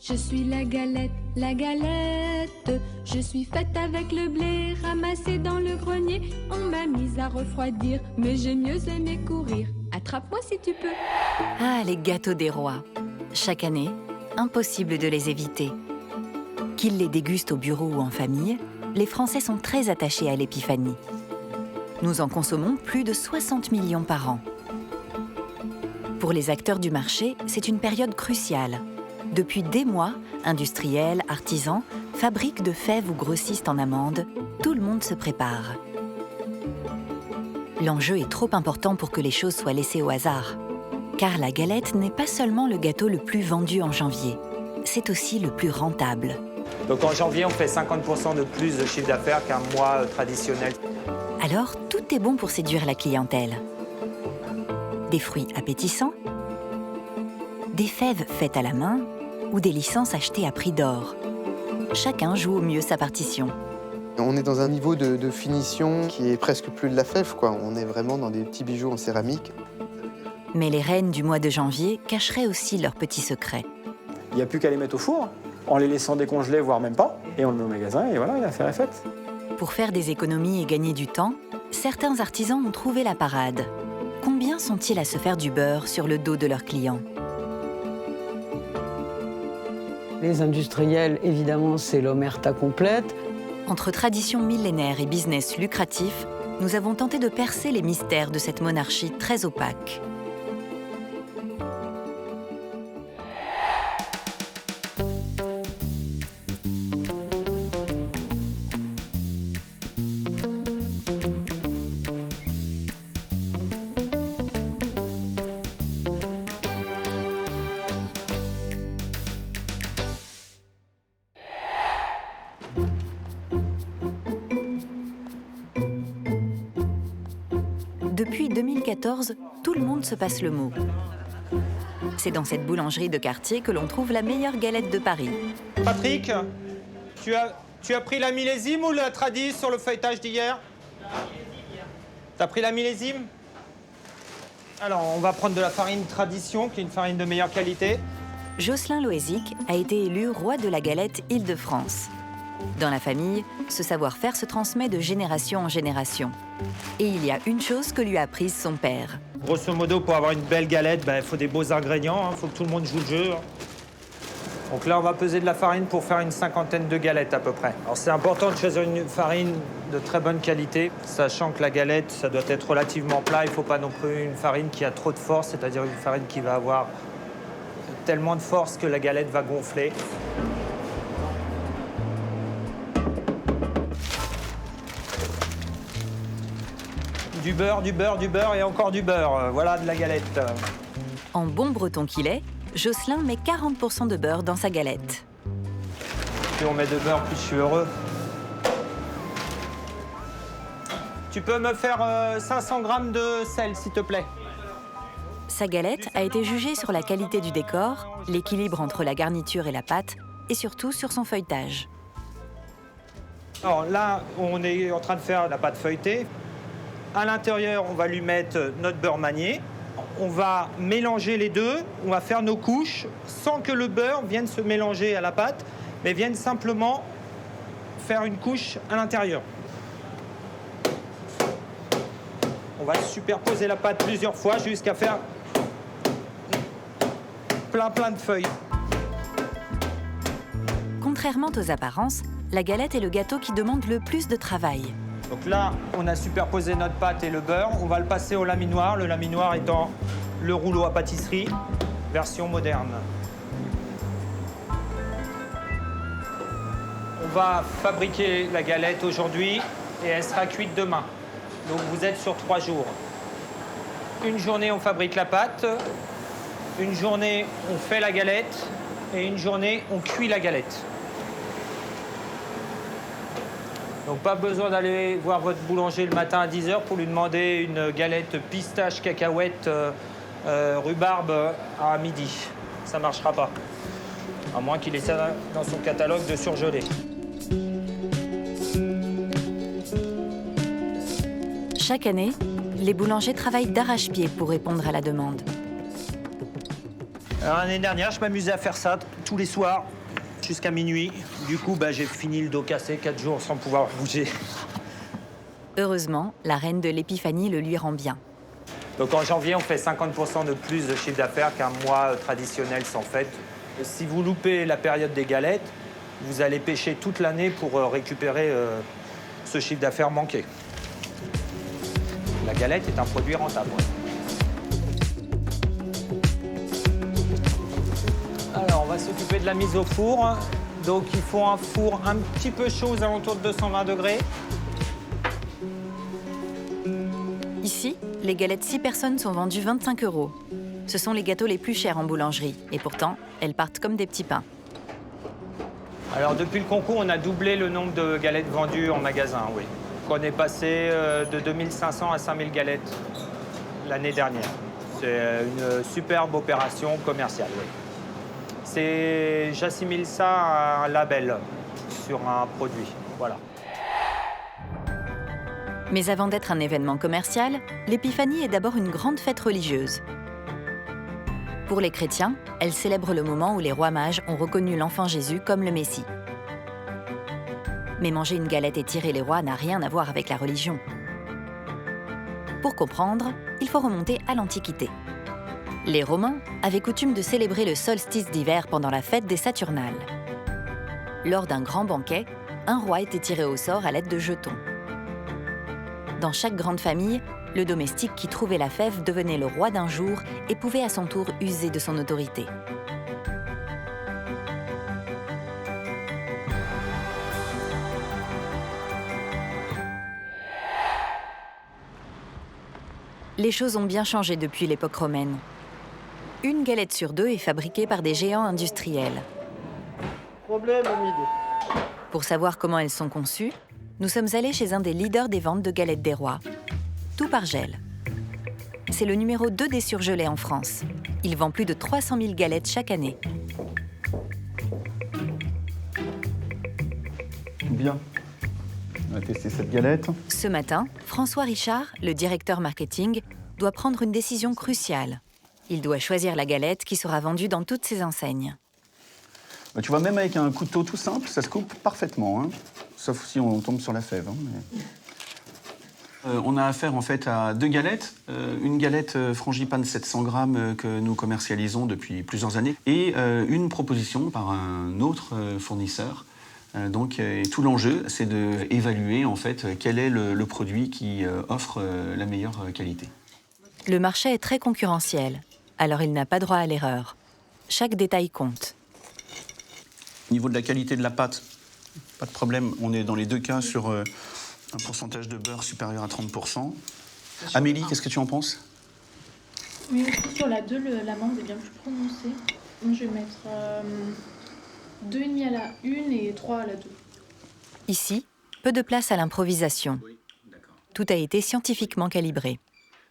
Je suis la galette, la galette. Je suis faite avec le blé ramassé dans le grenier. On m'a mise à refroidir, mais j'ai mieux aimé courir. Attrape-moi si tu peux. Ah, les gâteaux des rois. Chaque année, impossible de les éviter. Qu'ils les dégustent au bureau ou en famille, les Français sont très attachés à l'épiphanie. Nous en consommons plus de 60 millions par an. Pour les acteurs du marché, c'est une période cruciale. Depuis des mois, industriels, artisans, fabriques de fèves ou grossistes en amandes, tout le monde se prépare. L'enjeu est trop important pour que les choses soient laissées au hasard. Car la galette n'est pas seulement le gâteau le plus vendu en janvier, c'est aussi le plus rentable. Donc en janvier, on fait 50% de plus de chiffre d'affaires qu'un mois traditionnel. Alors, tout est bon pour séduire la clientèle. Des fruits appétissants, des fèves faites à la main ou des licences achetées à prix d'or. Chacun joue au mieux sa partition. On est dans un niveau de finition qui est presque plus de la fève, quoi. On est vraiment dans des petits bijoux en céramique. Mais les reines du mois de janvier cacheraient aussi leurs petits secrets. Il n'y a plus qu'à les mettre au four, en les laissant décongeler, voire même pas. Et on le met au magasin et voilà, l'affaire est faite. Pour faire des économies et gagner du temps, certains artisans ont trouvé la parade. Combien sont-ils à se faire du beurre sur le dos de leurs clients ? Les industriels, évidemment, c'est l'omerta complète. Entre tradition millénaire et business lucratif, nous avons tenté de percer les mystères de cette monarchie très opaque. Depuis 2014, tout le monde se passe le mot. C'est dans cette boulangerie de quartier que l'on trouve la meilleure galette de Paris. Patrick, tu as pris la millésime ou la tradis sur le feuilletage d'hier? T'as pris la millésime? Alors, on va prendre de la farine tradition, qui est une farine de meilleure qualité. Jocelyn Loézic a été élu roi de la galette Île-de-France. Dans la famille, ce savoir-faire se transmet de génération en génération. Et il y a une chose que lui a apprise son père. Grosso modo, pour avoir une belle galette, il faut des beaux ingrédients, il faut que tout le monde joue le jeu. Donc là, on va peser de la farine pour faire une 50aine de galettes à peu près. Alors c'est important de choisir une farine de très bonne qualité, sachant que la galette, ça doit être relativement plat. Il ne faut pas non plus une farine qui a trop de force, c'est-à-dire une farine qui va avoir tellement de force que la galette va gonfler. Du beurre, du beurre, du beurre et encore du beurre. Voilà de la galette. En bon breton qu'il est, Jocelyn met 40% de beurre dans sa galette. Plus on met de beurre, plus je suis heureux. Tu peux me faire 500 grammes de sel, s'il te plaît. Sa galette a été jugée sur la qualité du décor, l'équilibre entre la garniture et la pâte, et surtout sur son feuilletage. Alors là, on est en train de faire la pâte feuilletée. À l'intérieur, on va lui mettre notre beurre manié. On va mélanger les deux, on va faire nos couches sans que le beurre vienne se mélanger à la pâte, mais vienne simplement faire une couche à l'intérieur. On va superposer la pâte plusieurs fois jusqu'à faire plein de feuilles. Contrairement aux apparences, la galette est le gâteau qui demande le plus de travail. Donc là, on a superposé notre pâte et le beurre. On va le passer au laminoir, le laminoir étant le rouleau à pâtisserie, version moderne. On va fabriquer la galette aujourd'hui et elle sera cuite demain. Donc vous êtes sur 3 jours. Une journée, on fabrique la pâte. Une journée, on fait la galette. Et une journée, on cuit la galette. Donc pas besoin d'aller voir votre boulanger le matin à 10h pour lui demander une galette pistache, cacahuète, rhubarbe à midi. Ça ne marchera pas. À moins qu'il ait ça dans son catalogue de surgelés. Chaque année, les boulangers travaillent d'arrache-pied pour répondre à la demande. Alors, l'année dernière, je m'amusais à faire ça tous les soirs, jusqu'à minuit. Du coup, j'ai fini le dos cassé 4 jours sans pouvoir bouger. Heureusement, la reine de l'Épiphanie le lui rend bien. Donc en janvier, on fait 50% de plus de chiffre d'affaires qu'un mois traditionnel sans fête. Si vous loupez la période des galettes, vous allez pêcher toute l'année pour récupérer ce chiffre d'affaires manqué. La galette est un produit rentable. Alors, on va s'occuper de la mise au four. Donc, il faut un four un petit peu chaud, aux alentours de 220 degrés. Ici, les galettes 6 personnes sont vendues 25 €. Ce sont les gâteaux les plus chers en boulangerie. Et pourtant, elles partent comme des petits pains. Alors, depuis le concours, on a doublé le nombre de galettes vendues en magasin, oui. On est passé de 2500 à 5000 galettes l'année dernière. C'est une superbe opération commerciale, oui. J'assimile ça à un label sur un produit, voilà. Mais avant d'être un événement commercial, l'Épiphanie est d'abord une grande fête religieuse. Pour les chrétiens, elle célèbre le moment où les rois mages ont reconnu l'enfant Jésus comme le Messie. Mais manger une galette et tirer les rois n'a rien à voir avec la religion. Pour comprendre, il faut remonter à l'Antiquité. Les Romains avaient coutume de célébrer le solstice d'hiver pendant la fête des Saturnales. Lors d'un grand banquet, un roi était tiré au sort à l'aide de jetons. Dans chaque grande famille, le domestique qui trouvait la fève devenait le roi d'un jour et pouvait à son tour user de son autorité. Les choses ont bien changé depuis l'époque romaine. Une galette sur 2 est fabriquée par des géants industriels. Problème, Hamid. Pour savoir comment elles sont conçues, nous sommes allés chez un des leaders des ventes de galettes des rois, Toupargel. C'est le numéro 2 des surgelés en France. Il vend plus de 300 000 galettes chaque année. Bien. On va tester cette galette. Ce matin, François Richard, le directeur marketing, doit prendre une décision cruciale. Il doit choisir la galette qui sera vendue dans toutes ses enseignes. Tu vois, même avec un couteau tout simple, ça se coupe parfaitement, hein. Sauf si on tombe sur la fève. Hein, mais... on a affaire en fait à 2 galettes. Une galette frangipane 700 grammes que nous commercialisons depuis plusieurs années et une proposition par un autre fournisseur. Et tout l'enjeu, c'est d'évaluer en fait quel est le produit qui offre la meilleure qualité. Le marché est très concurrentiel, alors il n'a pas droit à l'erreur. Chaque détail compte. Au niveau de la qualité de la pâte, pas de problème. On est dans les 2 cas sur un pourcentage de beurre supérieur à 30%. Amélie, qu'est-ce que tu en penses? Oui, aussi sur la 2, l'amande est bien plus prononcée. Moi, je vais mettre 2,5 à la 1 et 3 à la 2. Ici, peu de place à l'improvisation. Tout a été scientifiquement calibré.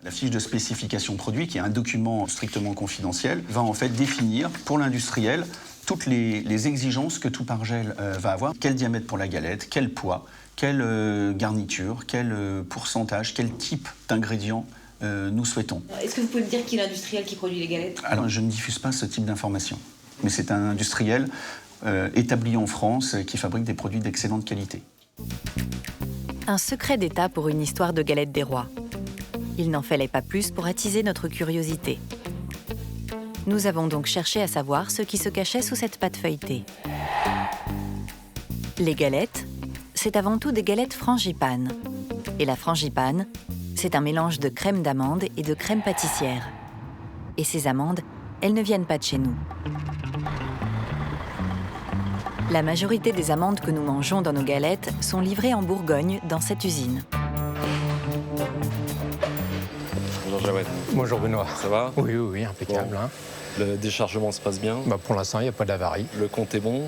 La fiche de spécification produit, qui est un document strictement confidentiel, va en fait définir pour l'industriel toutes les exigences que Toupargel va avoir. Quel diamètre pour la galette, quel poids, quelle garniture, quel pourcentage, quel type d'ingrédients nous souhaitons. Est-ce que vous pouvez me dire qui est l'industriel qui produit les galettes? Alors, je ne diffuse pas ce type d'informations. Mais c'est un industriel établi en France qui fabrique des produits d'excellente qualité. Un secret d'État pour une histoire de galette des rois. Il n'en fallait pas plus pour attiser notre curiosité. Nous avons donc cherché à savoir ce qui se cachait sous cette pâte feuilletée. Les galettes, c'est avant tout des galettes frangipane. Et la frangipane, c'est un mélange de crème d'amande et de crème pâtissière. Et ces amandes, elles ne viennent pas de chez nous. La majorité des amandes que nous mangeons dans nos galettes sont livrées en Bourgogne, dans cette usine. Bonjour Jawed. Bonjour Benoît. Ça va? Oui, impeccable. Bon. Hein. Le déchargement se passe bien? Pour l'instant, il n'y a pas d'avarie. Le compte est bon?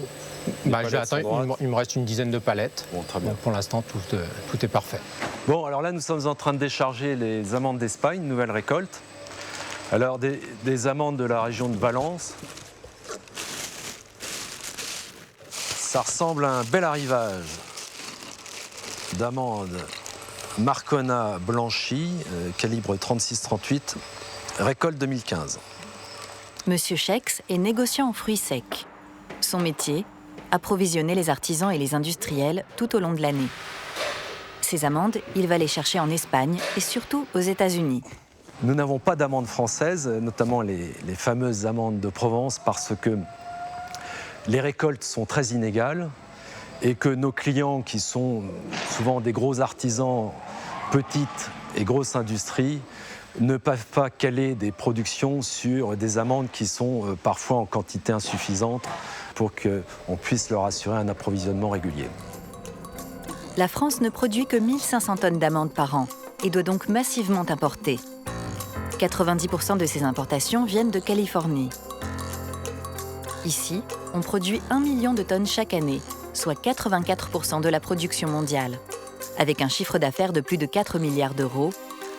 Il me reste une dizaine de palettes. Bon, très bien. Donc pour l'instant, tout est parfait. Bon, alors là, nous sommes en train de décharger les amandes d'Espagne, nouvelle récolte. Alors, des amandes de la région de Valence. Ça ressemble à un bel arrivage d'amandes Marcona blanchies, calibre 36-38, récolte 2015. Monsieur Schex est négociant en fruits secs. Son métier, approvisionner les artisans et les industriels tout au long de l'année. Ces amandes, il va les chercher en Espagne et surtout aux États-Unis. Nous n'avons pas d'amandes françaises, notamment les fameuses amandes de Provence, parce que les récoltes sont très inégales et que nos clients, qui sont souvent des gros artisans, petites et grosses industries, ne peuvent pas caler des productions sur des amandes qui sont parfois en quantité insuffisante pour qu'on puisse leur assurer un approvisionnement régulier. La France ne produit que 1500 tonnes d'amandes par an et doit donc massivement importer. 90% de ces importations viennent de Californie. Ici, on produit 1 million de tonnes chaque année, soit 84% de la production mondiale. Avec un chiffre d'affaires de plus de 4 milliards d'euros,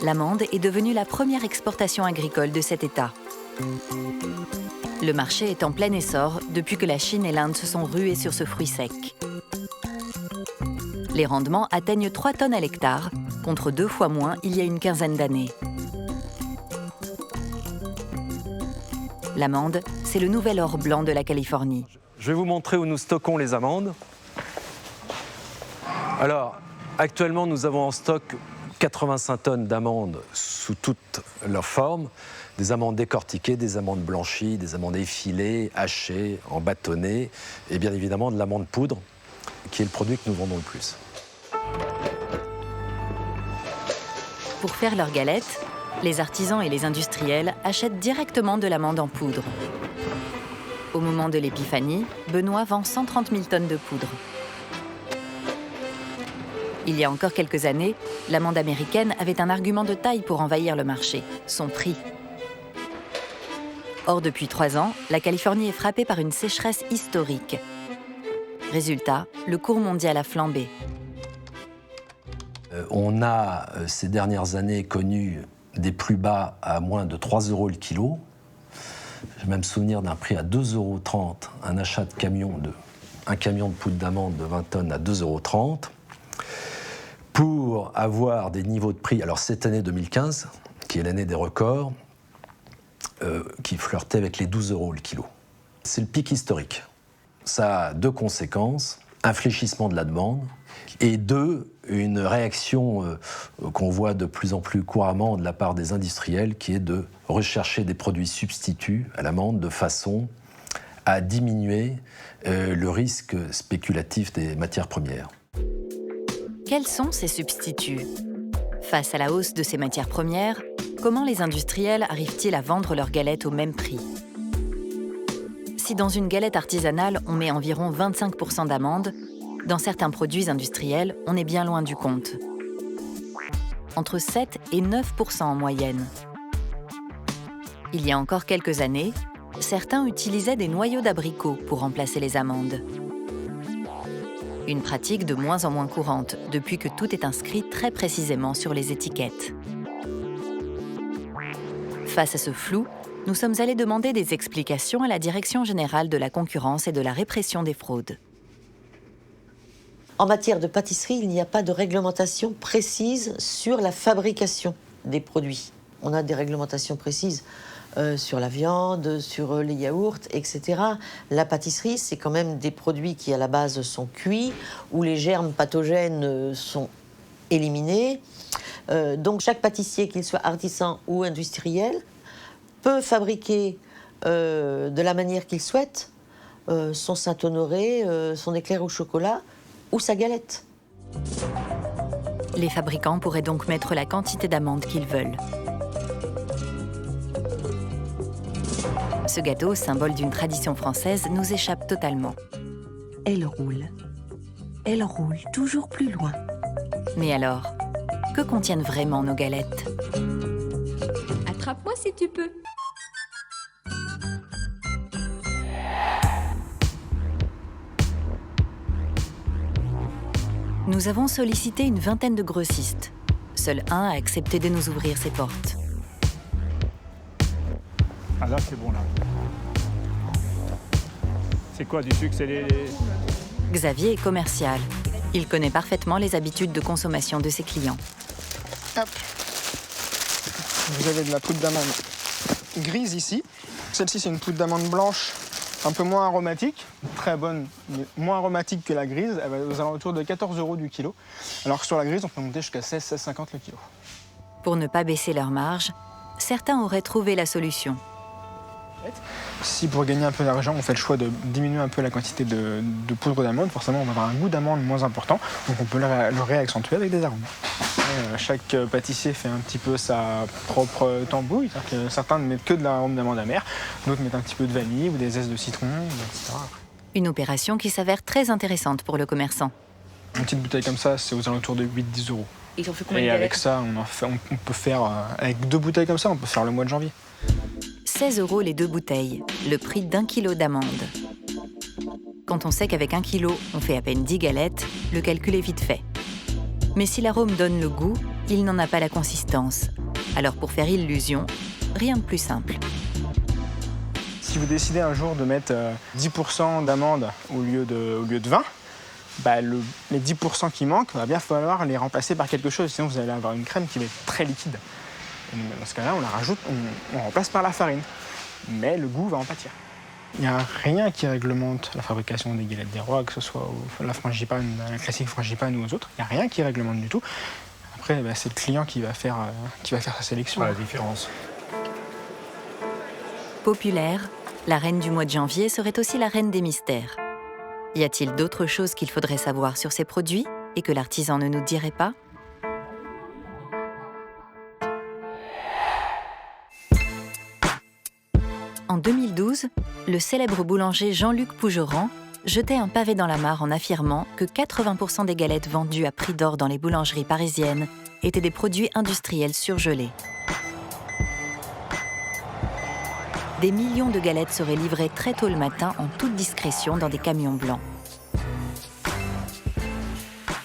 l'amande est devenue la première exportation agricole de cet État. Le marché est en plein essor depuis que la Chine et l'Inde se sont rués sur ce fruit sec. Les rendements atteignent 3 tonnes à l'hectare, contre 2 fois moins il y a une quinzaine d'années. L'amande, c'est le nouvel or blanc de la Californie. Je vais vous montrer où nous stockons les amandes. Alors, actuellement, nous avons en stock 85 tonnes d'amandes sous toutes leurs formes. Des amandes décortiquées, des amandes blanchies, des amandes effilées, hachées, embâtonnées, et bien évidemment de l'amande poudre, qui est le produit que nous vendons le plus. Pour faire leurs galettes, les artisans et les industriels achètent directement de l'amande en poudre. Au moment de l'épiphanie, Benoît vend 130 000 tonnes de poudre. Il y a encore quelques années, l'amande américaine avait un argument de taille pour envahir le marché, son prix. Or, depuis 3 ans, la Californie est frappée par une sécheresse historique. Résultat, le cours mondial a flambé. On a, ces dernières années, connu des plus bas à moins de 3 € le kilo. J'ai même souvenir d'un prix à 2,30 €, un achat de un camion de poudre d'amande de 20 tonnes à 2,30 €. Pour avoir des niveaux de prix, alors cette année 2015, qui est l'année des records, qui flirtait avec les 12 € le kilo. C'est le pic historique. Ça a 2 conséquences, un fléchissement de la demande, et 2, une réaction qu'on voit de plus en plus couramment de la part des industriels, qui est de rechercher des produits substituts à l'amande de façon à diminuer le risque spéculatif des matières premières. Quels sont ces substituts ? Face à la hausse de ces matières premières, comment les industriels arrivent-ils à vendre leurs galettes au même prix ? Si dans une galette artisanale, on met environ 25% d'amande, dans certains produits industriels, on est bien loin du compte. Entre 7 et 9% en moyenne. Il y a encore quelques années, certains utilisaient des noyaux d'abricots pour remplacer les amandes. Une pratique de moins en moins courante depuis que tout est inscrit très précisément sur les étiquettes. Face à ce flou, nous sommes allés demander des explications à la Direction générale de la concurrence et de la répression des fraudes. En matière de pâtisserie, il n'y a pas de réglementation précise sur la fabrication des produits. On a des réglementations précises sur la viande, sur les yaourts, etc. La pâtisserie, c'est quand même des produits qui, à la base, sont cuits, où les germes pathogènes sont éliminés. Donc, chaque pâtissier, qu'il soit artisan ou industriel, peut fabriquer de la manière qu'il souhaite son Saint-Honoré, son éclair au chocolat ou sa galette. Les fabricants pourraient donc mettre la quantité d'amandes qu'ils veulent. Ce gâteau, symbole d'une tradition française, nous échappe totalement. Elle roule toujours plus loin. Mais alors, que contiennent vraiment nos galettes ? Attrape-moi si tu peux. Nous avons sollicité une vingtaine de grossistes. Seul un a accepté de nous ouvrir ses portes. Ah là, c'est bon, là. C'est quoi, du sucre? C'est les... Xavier est commercial. Il connaît parfaitement les habitudes de consommation de ses clients. Hop. Vous avez de la poudre d'amande grise ici. Celle-ci, c'est une poudre d'amande blanche, un peu moins aromatique, très bonne, mais moins aromatique que la grise. Elle va aux alentours de 14 € du kilo. Alors que sur la grise, on peut monter jusqu'à 16,50 le kilo. Pour ne pas baisser leur marge, certains auraient trouvé la solution. Si pour gagner un peu d'argent, on fait le choix de diminuer un peu la quantité de poudre d'amande, forcément on va avoir un goût d'amande moins important, donc on peut le réaccentuer avec des arômes. Chaque pâtissier fait un petit peu sa propre tambouille, c'est-à-dire que certains ne mettent que de l'arôme d'amande amère, d'autres mettent un petit peu de vanille ou des zestes de citron, etc. Une opération qui s'avère très intéressante pour le commerçant. Une petite bouteille comme ça, c'est aux alentours de 8-10 €. Et ils ont fait combien de Et avec galettes ça, on peut faire, avec 2 bouteilles comme ça, on peut faire le mois de janvier. 16 € les 2 bouteilles, le prix d'1 kilo d'amandes. Quand on sait qu'avec 1 kilo, on fait à peine 10 galettes, le calcul est vite fait. Mais si l'arôme donne le goût, il n'en a pas la consistance. Alors pour faire illusion, rien de plus simple. Si vous décidez un jour de mettre 10% d'amandes au lieu de 20, les 10% qui manquent, il va bien falloir les remplacer par quelque chose, sinon vous allez avoir une crème qui va être très liquide. Et dans ce cas-là, on la rajoute, on remplace par la farine. Mais le goût va en pâtir. Il n'y a rien qui réglemente la fabrication des galettes des rois, que ce soit la frangipane, la classique frangipane ou aux autres. Il n'y a rien qui réglemente du tout. Après, c'est le client qui va faire sa sélection. La différence. Populaire, la reine du mois de janvier serait aussi la reine des mystères. Y a-t-il d'autres choses qu'il faudrait savoir sur ces produits et que l'artisan ne nous dirait pas ? En 2012, le célèbre boulanger Jean-Luc Pougeran jetait un pavé dans la mare en affirmant que 80% des galettes vendues à prix d'or dans les boulangeries parisiennes étaient des produits industriels surgelés. Des millions de galettes seraient livrées très tôt le matin en toute discrétion dans des camions blancs.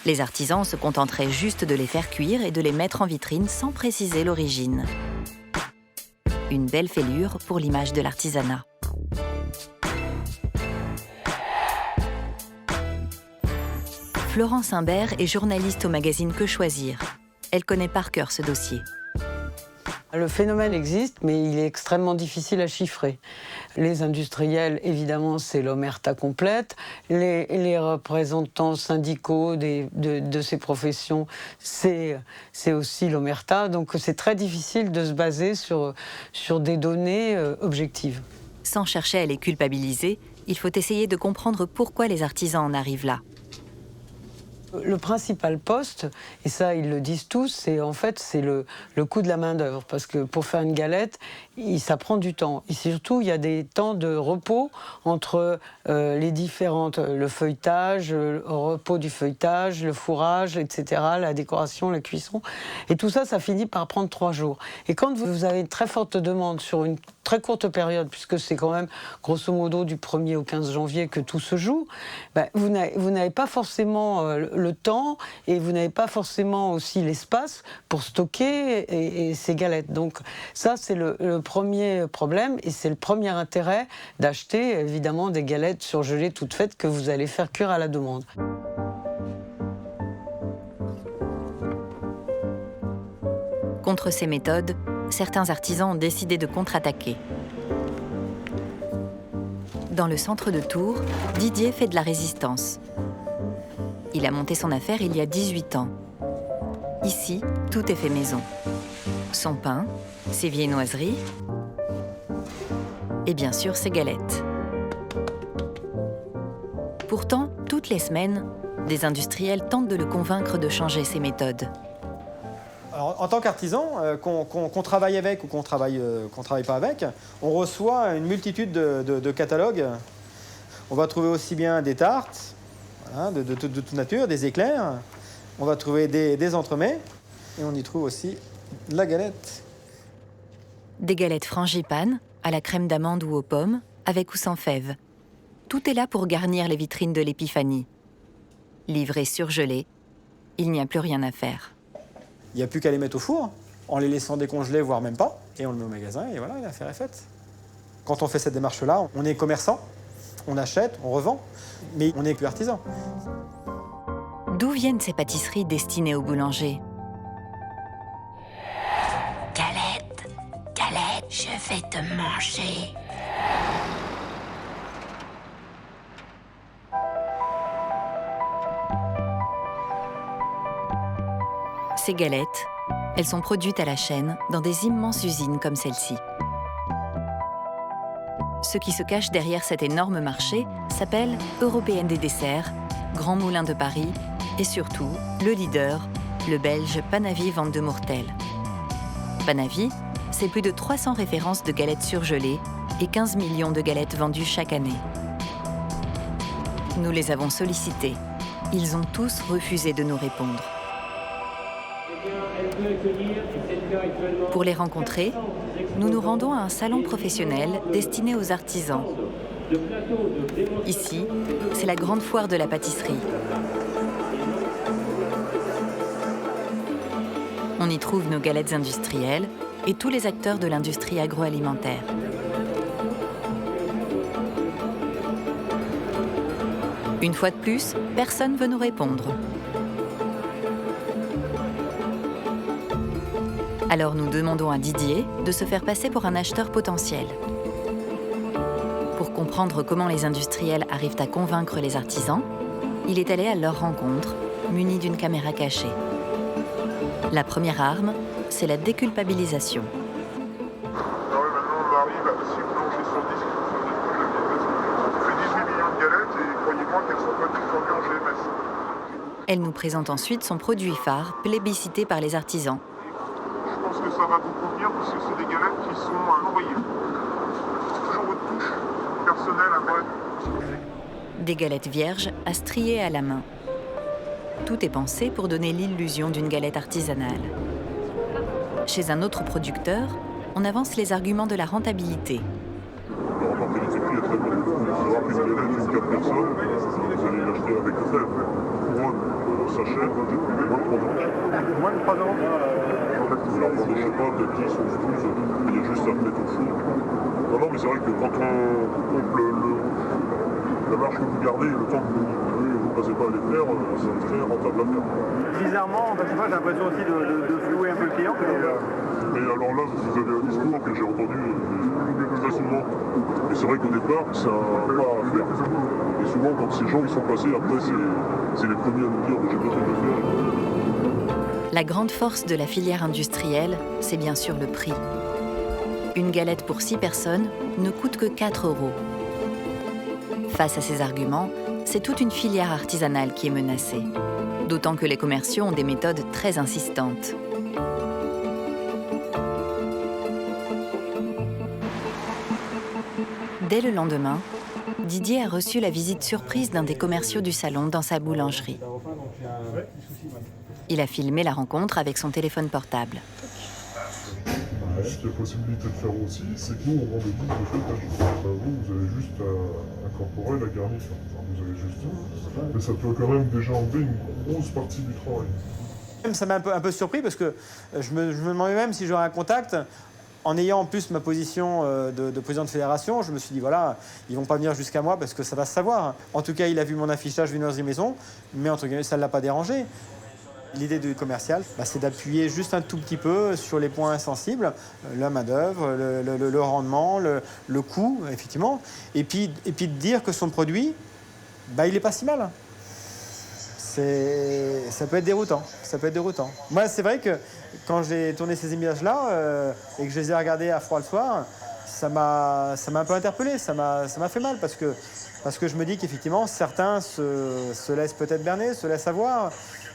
Les artisans se contenteraient juste de les faire cuire et de les mettre en vitrine sans préciser l'origine. Une belle fêlure pour l'image de l'artisanat. Florence Imbert est journaliste au magazine Que Choisir. Elle connaît par cœur ce dossier. Le phénomène existe, mais il est extrêmement difficile à chiffrer. Les industriels, évidemment, c'est l'omerta complète. Les représentants syndicaux de ces professions, c'est aussi l'omerta. Donc c'est très difficile de se baser sur des données objectives. Sans chercher à les culpabiliser, il faut essayer de comprendre pourquoi les artisans en arrivent là. Le principal poste, et ça ils le disent tous, c'est le coût de la main-d'œuvre. Parce que pour faire une galette, ça prend du temps. Et surtout, il y a des temps de repos entre les différentes, le feuilletage, le repos du feuilletage, le fourrage, etc., la décoration, la cuisson. Et tout ça, ça finit par prendre 3 jours. Et quand vous avez une très forte demande sur une très courte période, puisque c'est quand même grosso modo du 1er au 15 janvier que tout se joue, vous n'avez pas forcément le temps et vous n'avez pas forcément aussi l'espace pour stocker ces galettes. Donc ça, c'est le premier problème et c'est le premier intérêt d'acheter évidemment des galettes surgelées toutes faites que vous allez faire cuire à la demande. Contre ces méthodes, certains artisans ont décidé de contre-attaquer. Dans le centre de Tours, Didier fait de la résistance. Il a monté son affaire il y a 18 ans. Ici, tout est fait maison. Son pain, ses viennoiseries et bien sûr ses galettes. Pourtant, toutes les semaines, des industriels tentent de le convaincre de changer ses méthodes. Alors, en tant qu'artisan, qu'on travaille avec ou qu'on travaille pas avec, on reçoit une multitude de catalogues. On va trouver aussi bien des tartes, voilà, de toute nature, des éclairs. On va trouver des entremets et on y trouve aussi la galette. Des galettes frangipane, à la crème d'amande ou aux pommes, avec ou sans fèves. Tout est là pour garnir les vitrines de l'épiphanie. Livrées surgelées, il n'y a plus rien à faire. Il n'y a plus qu'à les mettre au four, en les laissant décongeler, voire même pas, et on le met au magasin, et voilà, l'affaire est faite. Quand on fait cette démarche-là, on est commerçant, on achète, on revend, mais on n'est plus artisan. D'où viennent ces pâtisseries destinées aux boulangers ? Galette, je vais te manger. Ces galettes, elles sont produites à la chaîne dans des immenses usines comme celle-ci. Ce qui se cache derrière cet énorme marché s'appelle Européenne des desserts, Grand Moulin de Paris et surtout le leader, le belge Panavi Van de Moertel. Panavi, c'est plus de 300 références de galettes surgelées et 15 millions de galettes vendues chaque année. Nous les avons sollicités. Ils ont tous refusé de nous répondre. Pour les rencontrer, nous nous rendons à un salon professionnel destiné aux artisans. Ici, c'est la grande foire de la pâtisserie. On y trouve nos galettes industrielles et tous les acteurs de l'industrie agroalimentaire. Une fois de plus, personne ne veut nous répondre. Alors nous demandons à Didier de se faire passer pour un acheteur potentiel. Pour comprendre comment les industriels arrivent à convaincre les artisans, il est allé à leur rencontre, muni d'une caméra cachée. La première arme, c'est la déculpabilisation. Alors maintenant on arrive à 6 boulangers sur 10 qui font des produits de on fait 18 millions de galettes et croyez-moi qu'elles sont pas toutes vendues en GMS. Elle nous présente ensuite son produit phare, plébiscité par les artisans. Je pense que ça va vous convenir parce que c'est des galettes qui sont noyées. Toujours votre touche personnelle après. Des galettes vierges à strier à la main. Tout est pensé pour donner l'illusion d'une galette artisanale. Chez un autre producteur, on avance les arguments de la rentabilité. La rentabilité prix est très bonne. Il faut savoir qu'une galette d'une 4 personnes, vous allez l'acheter avec le fait. Couronne, sachet, moins de 3 ans. Moins de 3 ans. En fait, vous leur vendez, je sais pas, peut-être 10 ou 12, il y a juste à mettre au four. Non, mais c'est vrai que quand on coupe la marge que vous gardez, le temps que vous ne passez pas à les faire, c'est très rentable à faire. Bizarrement, j'ai l'impression aussi de flouer un peu le client. Mais alors là, vous avez un discours que j'ai entendu très souvent. Et c'est vrai qu'au départ, c'est un pas à faire. Et souvent, quand ces gens ils sont passés, après, c'est les premiers à nous dire j'ai besoin de le faire. La grande force de la filière industrielle, c'est bien sûr le prix. Une galette pour 6 personnes ne coûte que 4 €. Face à ces arguments, c'est toute une filière artisanale qui est menacée. D'autant que les commerciaux ont des méthodes très insistantes. Dès le lendemain, Didier a reçu la visite surprise d'un des commerciaux du salon dans sa boulangerie. Il a filmé la rencontre avec son téléphone portable. Ce qu'il y a possibilité de faire aussi, c'est que nous, on vend des boules de feuilletage. Vous avez juste à incorporer la garniture. Enfin, vous avez juste... Mais ça peut quand même déjà enlever une grosse partie du travail. Ça m'a un peu surpris parce que je me demandais même si j'aurais un contact. En ayant en plus ma position de président de fédération, je me suis dit, voilà, ils vont pas venir jusqu'à moi parce que ça va se savoir. En tout cas, il a vu mon affichage venu dans une maison, mais entre guillemets, ça ne l'a pas dérangé. L'idée du commercial, c'est d'appuyer juste un tout petit peu sur les points sensibles, la main-d'œuvre, le rendement, le coût, effectivement, et puis de dire que son produit, il n'est pas si mal. Ça peut être déroutant. Moi, c'est vrai que quand j'ai tourné ces images-là et que je les ai regardées à froid le soir, ça m'a un peu interpellé, ça m'a fait mal parce que je me dis qu'effectivement, certains se laissent peut-être berner, se laissent avoir,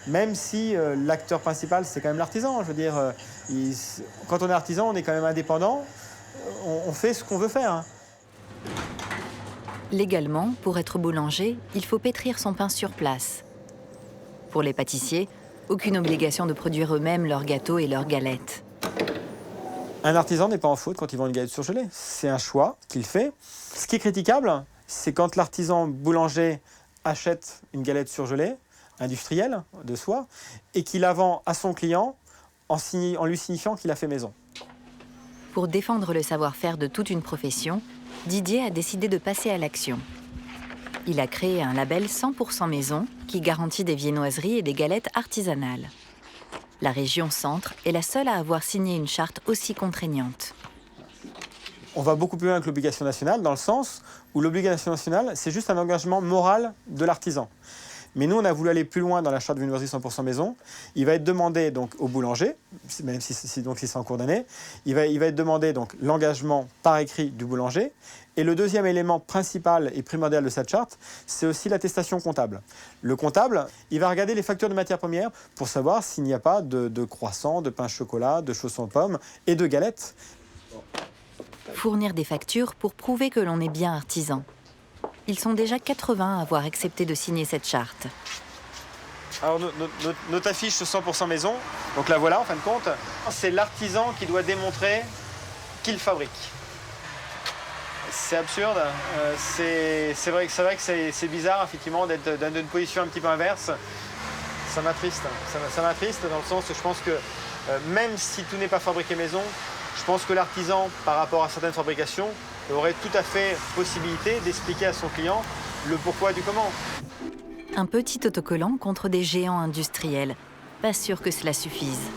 même si l'acteur principal, c'est quand même l'artisan. Je veux dire, quand on est artisan, on est quand même indépendant, on fait ce qu'on veut faire. Légalement, pour être boulanger, il faut pétrir son pain sur place. Pour les pâtissiers, aucune obligation de produire eux-mêmes leurs gâteaux et leurs galettes. Un artisan n'est pas en faute quand il vend une galette surgelée. C'est un choix qu'il fait. Ce qui est critiquable, c'est quand l'artisan boulanger achète une galette surgelée, industrielle, de soie, et qu'il la vend à son client en lui signifiant qu'il a fait maison. Pour défendre le savoir-faire de toute une profession, Didier a décidé de passer à l'action. Il a créé un label 100% maison qui garantit des viennoiseries et des galettes artisanales. La région Centre est la seule à avoir signé une charte aussi contraignante. On va beaucoup plus loin que l'obligation nationale, dans le sens où l'obligation nationale, c'est juste un engagement moral de l'artisan. Mais nous, on a voulu aller plus loin dans l'achat de viennoiserie 100% maison. Il va être demandé donc au boulanger, même si c'est en cours d'année, il va être demandé donc l'engagement par écrit du boulanger. Et le deuxième élément principal et primordial de cette charte, c'est aussi l'attestation comptable. Le comptable, il va regarder les factures de matières premières pour savoir s'il n'y a pas de croissants, de pain au chocolat, de chaussons aux pommes et de galettes. Fournir des factures pour prouver que l'on est bien artisan. Ils sont déjà 80 à avoir accepté de signer cette charte. Alors notre affiche 100% maison, donc la voilà en fin de compte, c'est l'artisan qui doit démontrer qu'il fabrique. C'est absurde, c'est vrai que c'est bizarre effectivement d'être dans une position un petit peu inverse. Ça m'attriste dans le sens où je pense que même si tout n'est pas fabriqué maison, je pense que l'artisan, par rapport à certaines fabrications, aurait tout à fait possibilité d'expliquer à son client le pourquoi du comment. Un petit autocollant contre des géants industriels. Pas sûr que cela suffise.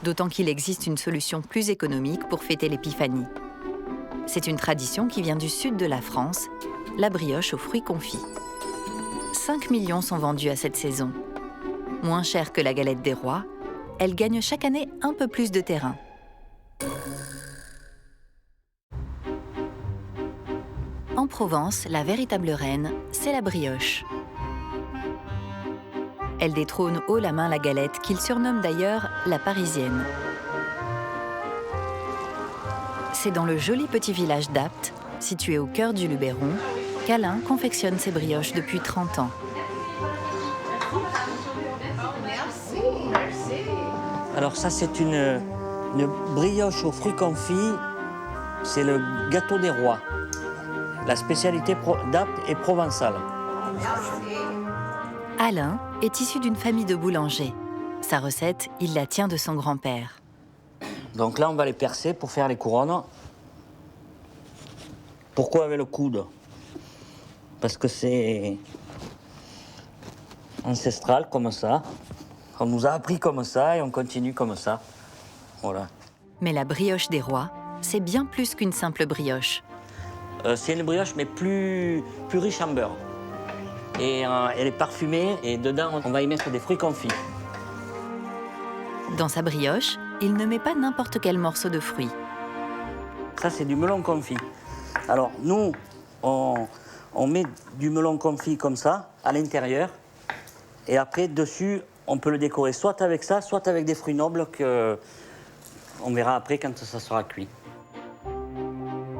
D'autant qu'il existe une solution plus économique pour fêter l'épiphanie. C'est une tradition qui vient du sud de la France, la brioche aux fruits confits. 5 millions sont vendus à cette saison. Moins cher que la galette des rois, elle gagne chaque année un peu plus de terrain. En Provence, la véritable reine, c'est la brioche. Elle détrône haut la main la galette, qu'il surnomme d'ailleurs la parisienne. C'est dans le joli petit village d'Apt, situé au cœur du Luberon, qu'Alain confectionne ses brioches depuis 30 ans. Alors ça, c'est une brioche aux fruits confits. C'est le gâteau des rois. La spécialité d'Apt est provençale. Alain est issu d'une famille de boulangers. Sa recette, il la tient de son grand-père. Donc là, on va les percer pour faire les couronnes. Pourquoi avec le coude? Parce que c'est ancestral comme ça. On nous a appris comme ça et on continue comme ça. Voilà. Mais la brioche des rois, c'est bien plus qu'une simple brioche. C'est une brioche, mais plus riche en beurre. Et elle est parfumée, et dedans, on va y mettre des fruits confits. Dans sa brioche, il ne met pas n'importe quel morceau de fruit. Ça, c'est du melon confit. Alors, nous, on met du melon confit comme ça, à l'intérieur. Et après, dessus, on peut le décorer soit avec ça, soit avec des fruits nobles qu'on verra après quand ça sera cuit.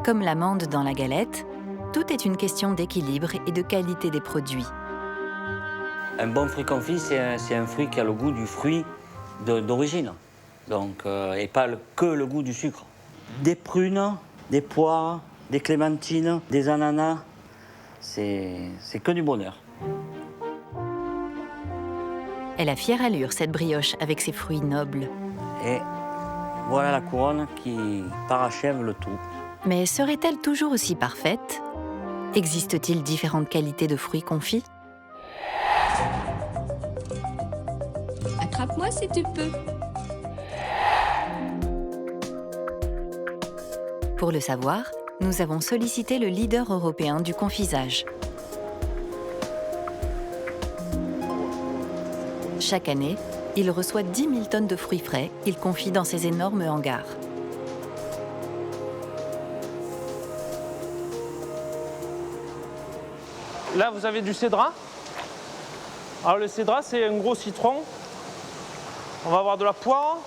Comme l'amande dans la galette, tout est une question d'équilibre et de qualité des produits. Un bon fruit confit, c'est un fruit qui a le goût du fruit d'origine. Donc, et pas que le goût du sucre. Des prunes, des poires, des clémentines, des ananas, c'est que du bonheur. Elle a fière allure, cette brioche, avec ses fruits nobles. Et voilà la couronne qui parachève le tout. Mais serait-elle toujours aussi parfaite? Existe-t-il différentes qualités de fruits confits? Attrape-moi si tu peux. Pour le savoir, nous avons sollicité le leader européen du confisage. Chaque année, il reçoit 10 000 tonnes de fruits frais qu'il confie dans ses énormes hangars. Là, vous avez du cédrat. Alors, le cédrat, c'est un gros citron. On va avoir de la poire.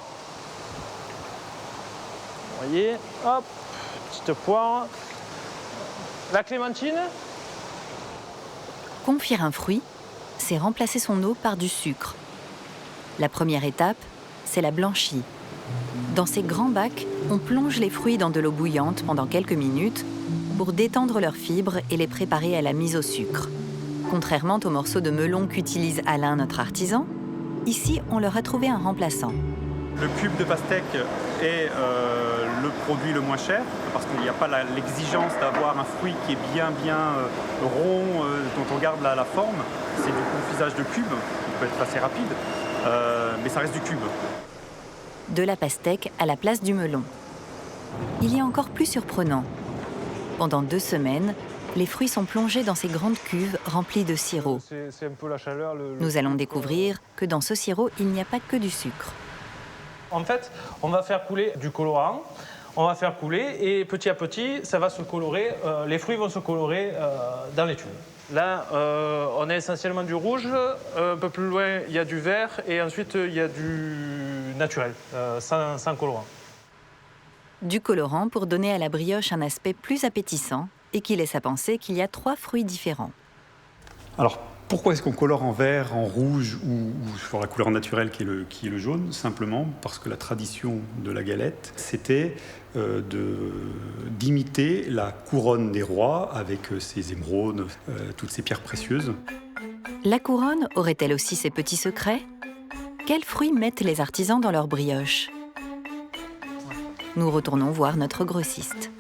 Vous voyez, hop, petite poire. La clémentine. Confire un fruit, c'est remplacer son eau par du sucre. La première étape, c'est la blanchie. Dans ces grands bacs, on plonge les fruits dans de l'eau bouillante pendant quelques minutes pour détendre leurs fibres et les préparer à la mise au sucre. Contrairement aux morceaux de melon qu'utilise Alain, notre artisan, ici, on leur a trouvé un remplaçant. Le cube de pastèque est le produit le moins cher parce qu'il n'y a pas l'exigence d'avoir un fruit qui est bien rond, dont on garde la forme. C'est du confisage de cube, qui peut être assez rapide, mais ça reste du cube. De la pastèque à la place du melon. Il y a encore plus surprenant. Pendant 2 semaines, les fruits sont plongés dans ces grandes cuves remplies de sirop. C'est un peu la chaleur. Nous allons découvrir que dans ce sirop, il n'y a pas que du sucre. En fait, on va faire couler du colorant, on va faire couler et petit à petit, ça va se colorer, les fruits vont se colorer dans les tubes. Là, on a essentiellement du rouge, un peu plus loin, il y a du vert et ensuite, il y a du naturel, sans colorant. Du colorant pour donner à la brioche un aspect plus appétissant et qui laisse à penser qu'il y a 3 fruits différents. Alors, pourquoi est-ce qu'on colore en vert, en rouge ou sur la couleur naturelle qui est le jaune? Simplement parce que la tradition de la galette, c'était d'imiter la couronne des rois avec ses émeraudes, toutes ces pierres précieuses. La couronne aurait-elle aussi ses petits secrets? Quels fruits mettent les artisans dans leurs brioches? Nous retournons voir notre grossiste.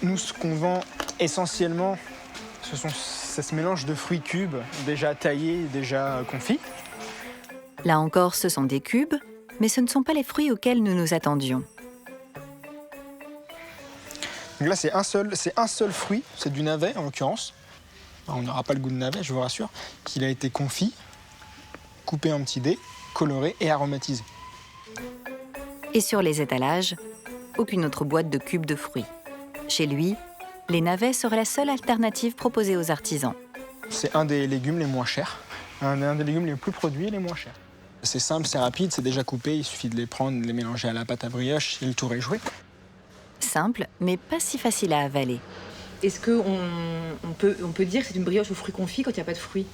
Nous, ce qu'on vend essentiellement, c'est ce mélange de fruits cubes, déjà taillés, déjà confits. Là encore, ce sont des cubes, mais ce ne sont pas les fruits auxquels nous nous attendions. Donc là, c'est un seul fruit, c'est du navet en l'occurrence. On n'aura pas le goût de navet, je vous rassure. Il a été confit, coupé en petits dés, coloré et aromatisé. Et sur les étalages, aucune autre boîte de cubes de fruits. Chez lui, les navets seraient la seule alternative proposée aux artisans. C'est un des légumes les moins chers, un des légumes les plus produits et les moins chers. C'est simple, c'est rapide, c'est déjà coupé, il suffit de les prendre, de les mélanger à la pâte à brioche et le tour est joué. Simple, mais pas si facile à avaler. Est-ce qu'on peut dire que c'est une brioche aux fruits confits quand il n'y a pas de fruits?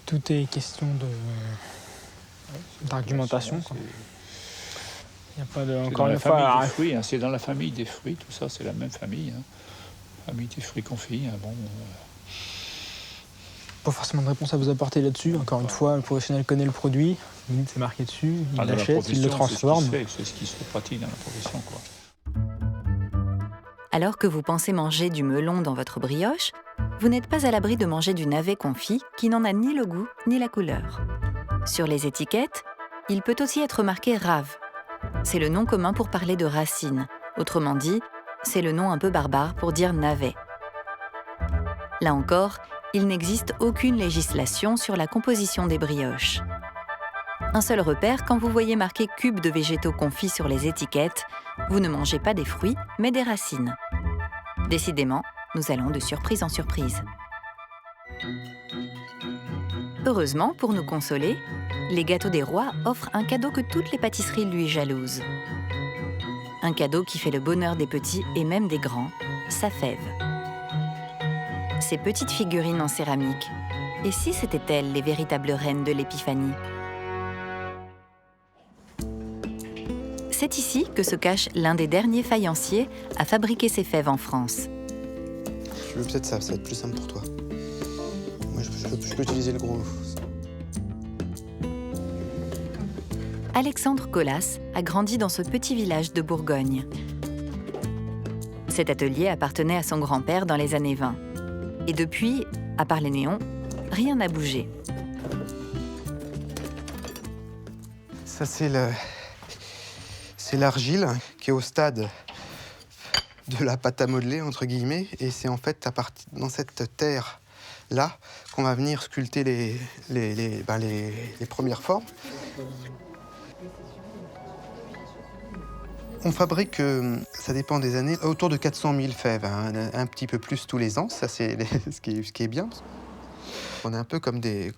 Tout est question d'argumentation. Il n'y a pas de, encore une fois, des fruits, hein, c'est dans la famille des fruits, tout ça, c'est la même famille. Hein. Famille des fruits confits. Hein, bon, pas forcément de réponse à vous apporter là-dessus. Encore une fois, le professionnel connaît le produit, c'est marqué dessus, il l'achète, il le transforme. C'est ce qui se pratique dans la profession, quoi. Alors que vous pensez manger du melon dans votre brioche, vous n'êtes pas à l'abri de manger du navet confit qui n'en a ni le goût ni la couleur. Sur les étiquettes, il peut aussi être marqué rave. C'est le nom commun pour parler de racines. Autrement dit, c'est le nom un peu barbare pour dire navet. Là encore, il n'existe aucune législation sur la composition des brioches. Un seul repère, quand vous voyez marqué cube de végétaux confits sur les étiquettes, vous ne mangez pas des fruits, mais des racines. Décidément, nous allons de surprise en surprise. Heureusement, pour nous consoler, les Gâteaux des Rois offrent un cadeau que toutes les pâtisseries lui jalousent. Un cadeau qui fait le bonheur des petits et même des grands, sa fève. Ces petites figurines en céramique, et si c'étaient elles les véritables reines de l'épiphanie? C'est ici que se cache l'un des derniers faïenciers à fabriquer ces fèves en France. Je veux peut-être ça va être plus simple pour toi. Moi, je peux utiliser le gros. Alexandre Colas a grandi dans ce petit village de Bourgogne. Cet atelier appartenait à son grand-père dans les années 20. Et depuis, à part les néons, rien n'a bougé. Ça, c'est l'argile qui est au stade de la pâte à modeler, entre guillemets. Et c'est en fait dans cette terre-là qu'on va venir sculpter les premières formes. On fabrique, ça dépend des années, autour de 400 000 fèves, hein, un petit peu plus tous les ans, ça c'est ce qui est bien. On est un peu comme des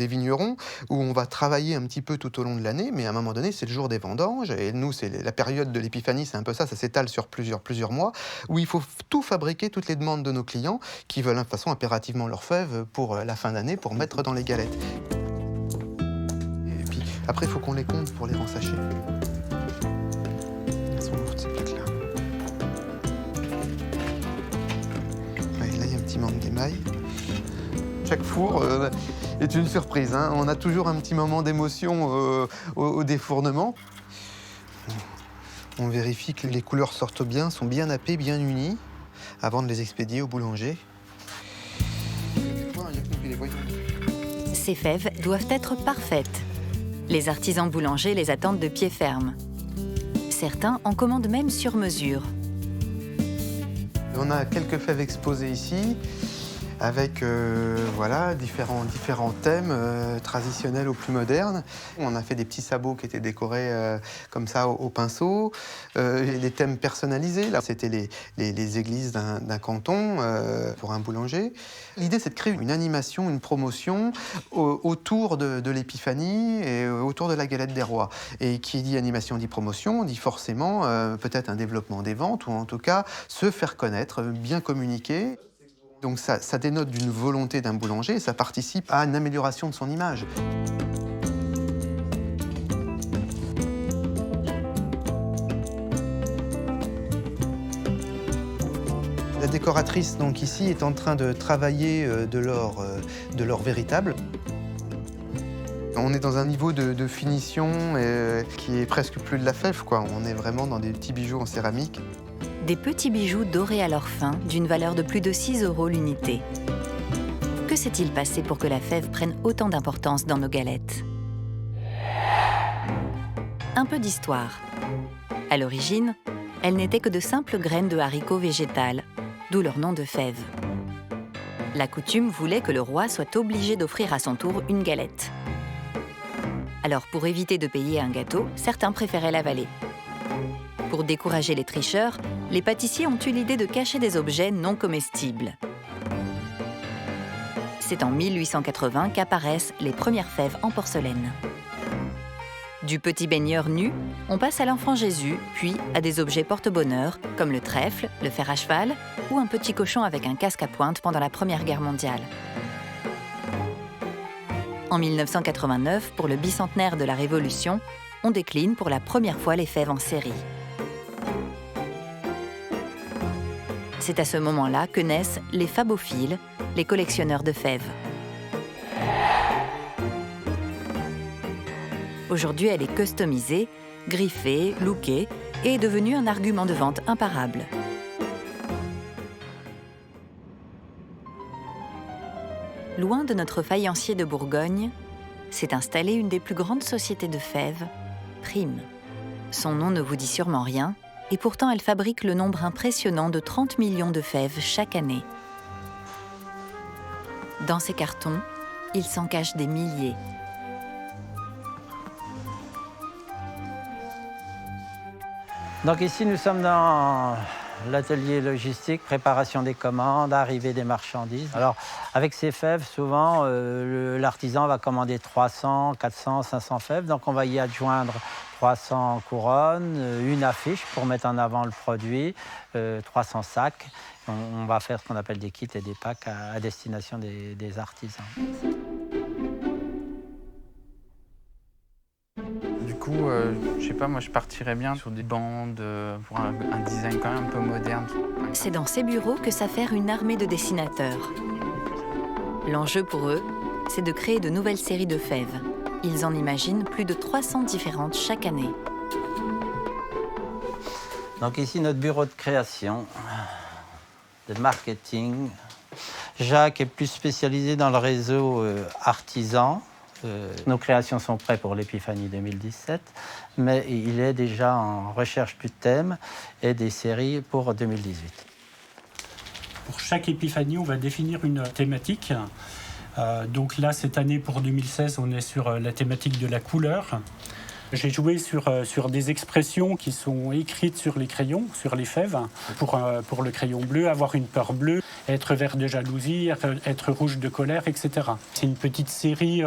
vignerons, où on va travailler un petit peu tout au long de l'année, mais à un moment donné, c'est le jour des vendanges, et nous, c'est la période de l'épiphanie, c'est un peu ça s'étale sur plusieurs mois, où il faut tout fabriquer, toutes les demandes de nos clients, qui veulent de toute façon impérativement leurs fèves pour la fin d'année, pour mettre dans les galettes. Et puis, après, il faut qu'on les compte pour les rensacher. Manque d'émail. Chaque four est une surprise. Hein. On a toujours un petit moment d'émotion au défournement. On vérifie que les couleurs sortent bien, sont bien nappées, bien unies, avant de les expédier au boulanger. Ces fèves doivent être parfaites. Les artisans boulangers les attendent de pied ferme. Certains en commandent même sur mesure. On a quelques fèves exposées ici, avec voilà, différents thèmes, traditionnels aux plus modernes. On a fait des petits sabots qui étaient décorés comme ça au pinceau, les thèmes personnalisés. Là, c'était les églises d'un canton pour un boulanger. L'idée, c'est de créer une animation, une promotion autour de l'Épiphanie et autour de la galette des rois. Et qui dit animation dit promotion, dit forcément peut-être un développement des ventes, ou en tout cas se faire connaître, bien communiquer. Donc ça dénote d'une volonté d'un boulanger et ça participe à une amélioration de son image. La décoratrice donc ici est en train de travailler de l'or véritable. On est dans un niveau de finition qui est presque plus de la fève, quoi. On est vraiment dans des petits bijoux en céramique. Des petits bijoux dorés à leur fin, d'une valeur de plus de 6 € l'unité. Que s'est-il passé pour que la fève prenne autant d'importance dans nos galettes? Un peu d'histoire. À l'origine, elles n'étaient que de simples graines de haricots végétales, d'où leur nom de fève. La coutume voulait que le roi soit obligé d'offrir à son tour une galette. Alors, pour éviter de payer un gâteau, certains préféraient l'avaler. Pour décourager les tricheurs, les pâtissiers ont eu l'idée de cacher des objets non comestibles. C'est en 1880 qu'apparaissent les premières fèves en porcelaine. Du petit baigneur nu, on passe à l'enfant Jésus, puis à des objets porte-bonheur, comme le trèfle, le fer à cheval ou un petit cochon avec un casque à pointe pendant la Première Guerre mondiale. En 1989, pour le bicentenaire de la Révolution, on décline pour la première fois les fèves en série. C'est à ce moment-là que naissent les fabophiles, les collectionneurs de fèves. Aujourd'hui, elle est customisée, griffée, lookée et est devenue un argument de vente imparable. Loin de notre faïencier de Bourgogne, s'est installée une des plus grandes sociétés de fèves, Prime. Son nom ne vous dit sûrement rien, et pourtant elle fabrique le nombre impressionnant de 30 millions de fèves chaque année. Dans ces cartons, il s'en cache des milliers. Donc ici, nous sommes dans l'atelier logistique, préparation des commandes, arrivée des marchandises. Alors, avec ces fèves, souvent, l'artisan va commander 300, 400, 500 fèves. Donc, on va y adjoindre 300 couronnes, une affiche pour mettre en avant le produit, 300 sacs. On va faire ce qu'on appelle des kits et des packs à destination des artisans. Du coup, je sais pas, moi je partirais bien sur des bandes pour un design quand même un peu moderne. C'est dans ces bureaux que s'affaire une armée de dessinateurs. L'enjeu pour eux, c'est de créer de nouvelles séries de fèves. Ils en imaginent plus de 300 différentes chaque année. Donc ici, notre bureau de création, de marketing. Jacques est plus spécialisé dans le réseau artisan. Nos créations sont prêtes pour l'Épiphanie 2017, mais il est déjà en recherche du thème et des séries pour 2018. Pour chaque Épiphanie, on va définir une thématique. Donc là, cette année, pour 2016, on est sur la thématique de la couleur. J'ai joué sur des expressions qui sont écrites sur les crayons, sur les fèves. Pour le crayon bleu, avoir une peur bleue, être vert de jalousie, être rouge de colère, etc. C'est une petite série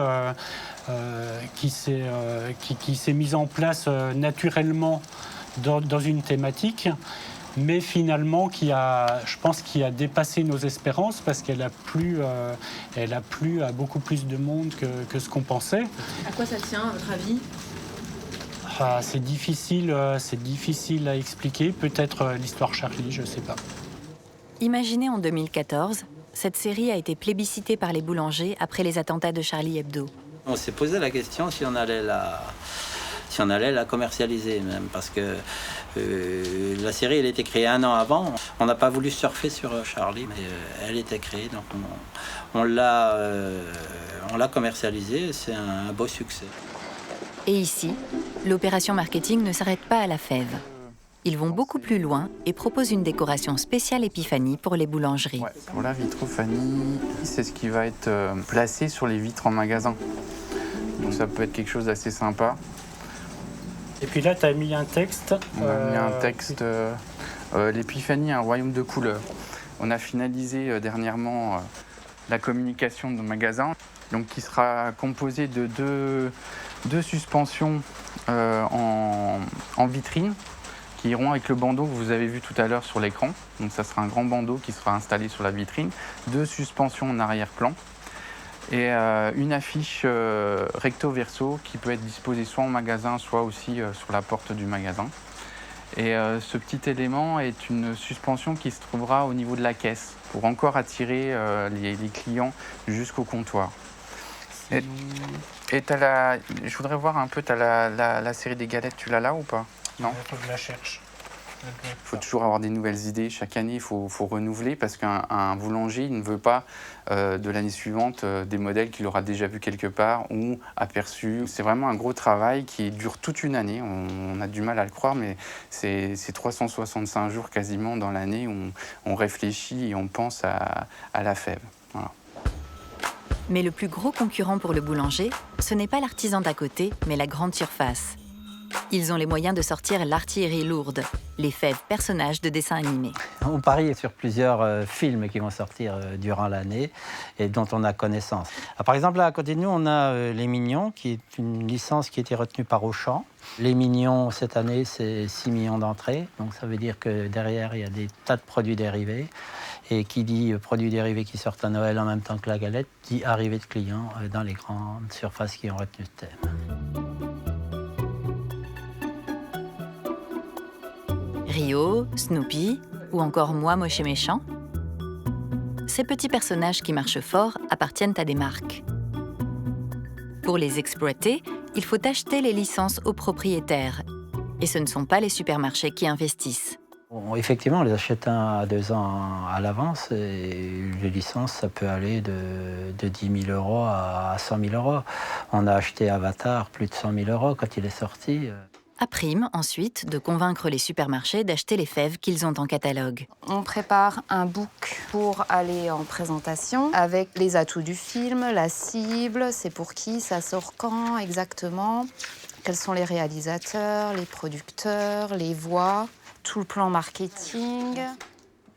qui s'est mise en place naturellement dans une thématique, mais finalement je pense qu'il a dépassé nos espérances parce qu'elle a plu à beaucoup plus de monde que ce qu'on pensait. À quoi ça tient, à votre avis ? C'est difficile à expliquer. Peut-être l'histoire Charlie, je ne sais pas. Imaginée en 2014, cette série a été plébiscitée par les boulangers après les attentats de Charlie Hebdo. On s'est posé la question si on allait la commercialiser même, parce que la série elle a été créée 1 an avant. On n'a pas voulu surfer sur Charlie, mais elle était créée, donc on l'a commercialisée. C'est un beau succès. Et ici, l'opération marketing ne s'arrête pas à la fève. ils vont beaucoup plus loin et proposent une décoration spéciale Épiphanie pour les boulangeries. Ouais, pour la vitrophanie, c'est ce qui va être placé sur les vitres en magasin. Donc ça peut être quelque chose d'assez sympa. Et puis là, tu as mis un texte. On a mis un texte, l'Épiphanie, un royaume de couleurs. On a finalisé dernièrement la communication de nos magasins, donc qui sera composée de deux suspensions en vitrine, qui iront avec le bandeau que vous avez vu tout à l'heure sur l'écran. Donc ça sera un grand bandeau qui sera installé sur la vitrine, 2 suspensions en arrière-plan et une affiche recto-verso qui peut être disposée soit en magasin, soit aussi sur la porte du magasin. Et ce petit élément est une suspension qui se trouvera au niveau de la caisse pour encore attirer les clients jusqu'au comptoir. Et je voudrais voir un peu, tu as la série des galettes, tu l'as là ou pas? Non. Il faut que je la cherche. Il faut toujours avoir des nouvelles idées. Chaque année, il faut renouveler parce qu'un boulanger il ne veut pas de l'année suivante des modèles qu'il aura déjà vus quelque part ou aperçus. C'est vraiment un gros travail qui dure toute une année. On a du mal à le croire, mais c'est 365 jours quasiment dans l'année où on réfléchit et on pense à la fève. Voilà. Mais le plus gros concurrent pour le boulanger, ce n'est pas l'artisan d'à côté, mais la grande surface. Ils ont les moyens de sortir l'artillerie lourde, les fèves personnages de dessins animés. On parie sur plusieurs films qui vont sortir durant l'année et dont on a connaissance. Par exemple, là, à côté de nous, on a Les Mignons, qui est une licence qui a été retenue par Auchan. Les Mignons, cette année, c'est 6 millions d'entrées. Donc ça veut dire que derrière, il y a des tas de produits dérivés. Et qui dit produits dérivés qui sortent à Noël en même temps que la galette, dit arrivée de clients dans les grandes surfaces qui ont retenu ce thème. Rio, Snoopy ou encore Moi Moche et Méchant. Ces petits personnages qui marchent fort appartiennent à des marques. Pour les exploiter, il faut acheter les licences aux propriétaires. Et ce ne sont pas les supermarchés qui investissent. Effectivement, on les achète 1 à 2 ans à l'avance et les licences, ça peut aller de 10 000 € à 100 000 €. On a acheté Avatar plus de 100 000 € quand il est sorti. À prime, ensuite, de convaincre les supermarchés d'acheter les fèves qu'ils ont en catalogue. On prépare un book pour aller en présentation avec les atouts du film, la cible, c'est pour qui, ça sort quand exactement, quels sont les réalisateurs, les producteurs, les voix, tout le plan marketing.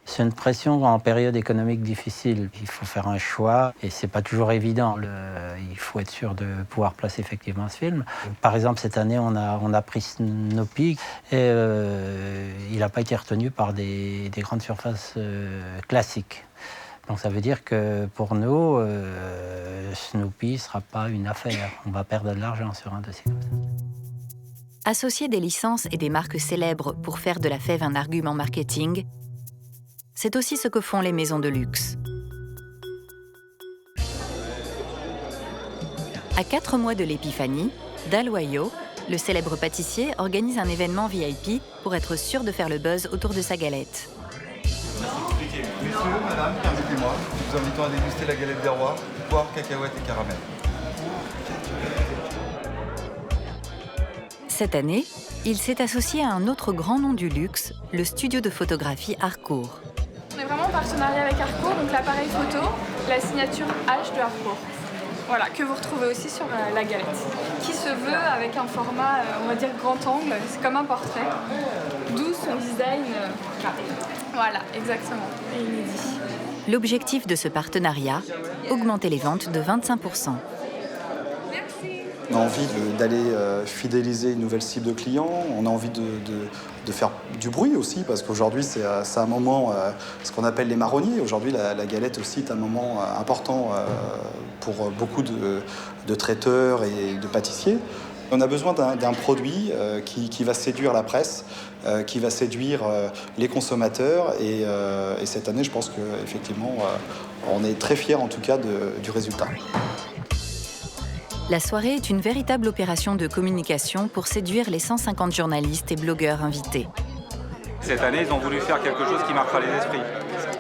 C'est une pression en période économique difficile. Il faut faire un choix et c'est pas toujours évident. Il faut être sûr de pouvoir placer effectivement ce film. Par exemple, cette année, on a pris Snoopy et il n'a pas été retenu par des grandes surfaces classiques. Donc ça veut dire que pour nous, Snoopy ne sera pas une affaire. On va perdre de l'argent sur un dossier comme ça. Associer des licences et des marques célèbres pour faire de la fève un argument marketing, c'est aussi ce que font les maisons de luxe. À 4 mois de l'Épiphanie, Dalloyau, le célèbre pâtissier, organise un événement VIP pour être sûr de faire le buzz autour de sa galette. Messieurs, madame, permettez-moi, nous vous invitons à déguster la galette des rois, poire, cacahuètes et caramel. Cette année, il s'est associé à un autre grand nom du luxe, le studio de photographie Harcourt. On est vraiment en partenariat avec Harcourt, donc l'appareil photo, la signature H de Harcourt. Voilà, que vous retrouvez aussi sur la galette, qui se veut avec un format, on va dire, grand angle, c'est comme un portrait, d'où son design carré. Voilà, exactement, et inédit. L'objectif de ce partenariat, augmenter les ventes de 25%. On a envie d'aller fidéliser une nouvelle cible de clients, on a envie de faire du bruit aussi, parce qu'aujourd'hui c'est un moment, ce qu'on appelle les marronniers. Aujourd'hui la galette aussi est un moment important pour beaucoup de traiteurs et de pâtissiers. On a besoin d'un produit qui va séduire la presse, qui va séduire les consommateurs et cette année je pense qu'effectivement on est très fiers en tout cas du résultat. La soirée est une véritable opération de communication pour séduire les 150 journalistes et blogueurs invités. Cette année, ils ont voulu faire quelque chose qui marquera les esprits.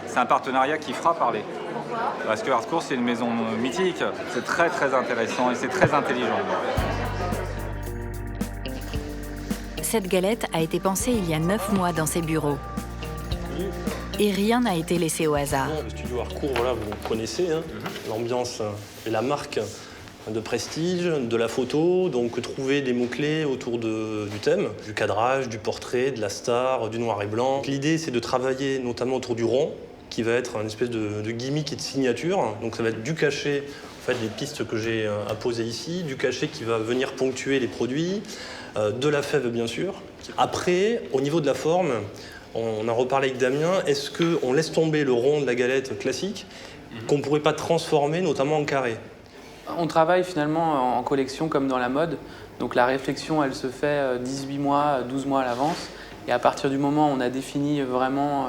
C'est un partenariat qui fera parler. Parce que Harcourt, c'est une maison mythique. C'est très très intéressant et c'est très intelligent. Cette galette a été pensée il y a 9 mois dans ses bureaux. Et rien n'a été laissé au hasard. Le studio Harcourt, voilà, vous connaissez, hein, l'ambiance et la marque de prestige, de la photo, donc trouver des mots-clés autour du thème, du cadrage, du portrait, de la star, du noir et blanc. L'idée, c'est de travailler notamment autour du rond, qui va être une espèce de gimmick et de signature. Donc ça va être du cachet, en fait, les pistes que j'ai apposées ici, du cachet qui va venir ponctuer les produits, de la fève bien sûr. Après, au niveau de la forme, on a reparlé avec Damien, est-ce qu'on laisse tomber le rond de la galette classique qu'on ne pourrait pas transformer notamment en carré? On travaille finalement en collection comme dans la mode. Donc la réflexion, elle se fait 18 mois, 12 mois à l'avance. Et à partir du moment où on a défini vraiment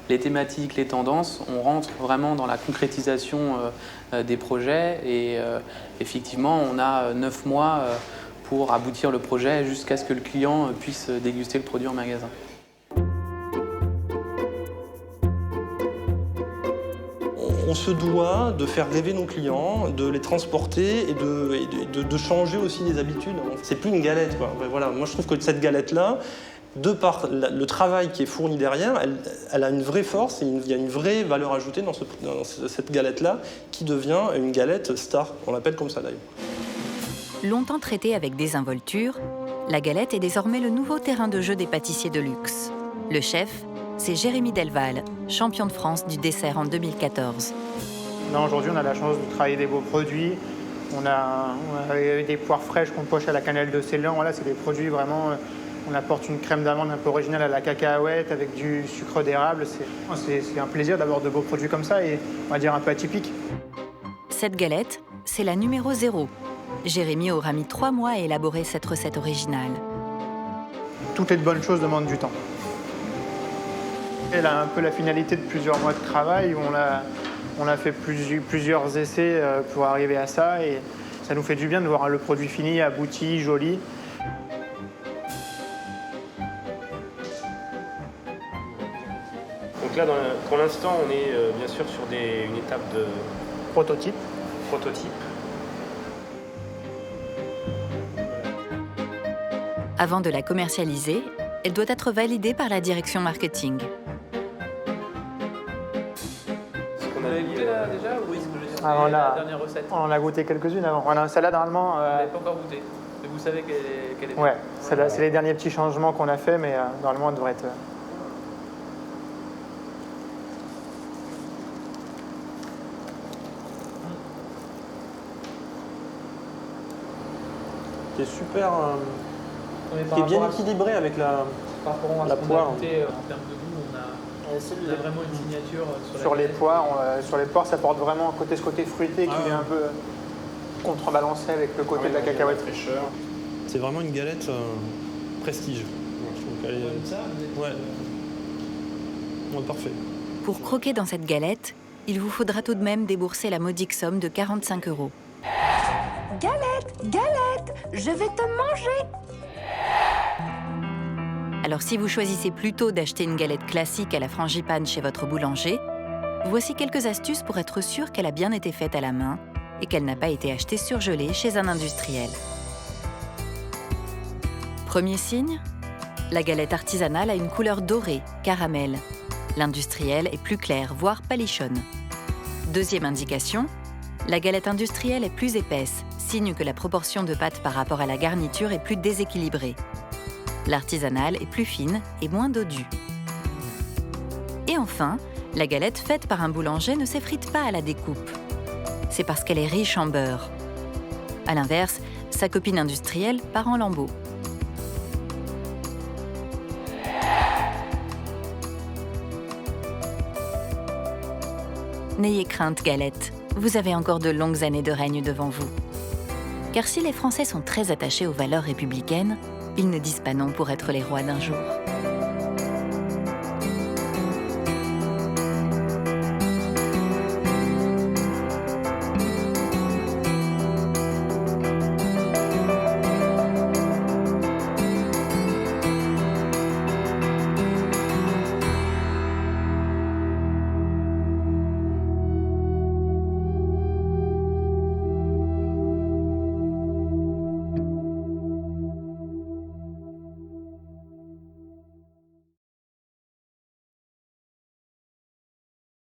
les thématiques, les tendances, on rentre vraiment dans la concrétisation des projets. Et effectivement, on a 9 mois pour aboutir le projet jusqu'à ce que le client puisse déguster le produit en magasin. On se doit de faire rêver nos clients, de les transporter et de changer aussi les habitudes. C'est plus une galette, quoi. Voilà. Moi, je trouve que cette galette-là, de par le travail qui est fourni derrière, elle a une vraie force et il y a une vraie valeur ajoutée dans cette galette-là qui devient une galette star. On l'appelle comme ça d'ailleurs. Longtemps traitée avec désinvolture, la galette est désormais le nouveau terrain de jeu des pâtissiers de luxe. Le chef, c'est Jérémy Delval, champion de France du dessert en 2014. Aujourd'hui, on a la chance de travailler des beaux produits. On a des poires fraîches qu'on poche à la cannelle de Ceylan. Voilà, c'est des produits vraiment... On apporte une crème d'amande un peu originale à la cacahuète avec du sucre d'érable. C'est un plaisir d'avoir de beaux produits comme ça et on va dire un peu atypiques. Cette galette, c'est la numéro 0. Jérémy aura mis 3 mois à élaborer cette recette originale. Toutes les bonnes choses demandent du temps. Elle a un peu la finalité de plusieurs mois de travail où on a fait plusieurs essais pour arriver à ça et ça nous fait du bien de voir le produit fini, abouti, joli. Donc là, pour l'instant, on est bien sûr sur une étape de prototype. Avant de la commercialiser, elle doit être validée par la direction marketing. Vous l'avez goûté là déjà ou est-ce que je la dernière recette? On en a goûté quelques-unes avant. On a un salade normalement. Vous l'avez pas encore goûté. Mais vous savez qu'elle est bien. Ouais, c'est les derniers petits changements qu'on a fait, mais normalement elle devrait être. Qui est super, qui est bien équilibré avec la poire. En termes de goût, on a vraiment une signature sur les poires. Sur les poires, ça porte vraiment ce côté fruité qui est un peu contrebalancé avec le côté de la cacahuète. Fraîcheur. C'est vraiment une galette prestige. Je trouve qu'elle est... Comme ça, ouais, parfait. Pour croquer dans cette galette, il vous faudra tout de même débourser la modique somme de 45 €. Galette, je vais te manger. Alors si vous choisissez plutôt d'acheter une galette classique à la frangipane chez votre boulanger, voici quelques astuces pour être sûr qu'elle a bien été faite à la main et qu'elle n'a pas été achetée surgelée chez un industriel. Premier signe, la galette artisanale a une couleur dorée, caramel. L'industrielle est plus claire, voire palichonne. Deuxième indication, la galette industrielle est plus épaisse, signe que la proportion de pâte par rapport à la garniture est plus déséquilibrée. L'artisanale est plus fine et moins dodue. Et enfin, la galette faite par un boulanger ne s'effrite pas à la découpe. C'est parce qu'elle est riche en beurre. À l'inverse, sa copine industrielle part en lambeaux. N'ayez crainte, galette. Vous avez encore de longues années de règne devant vous. Car si les Français sont très attachés aux valeurs républicaines, ils ne disent pas non pour être les rois d'un jour.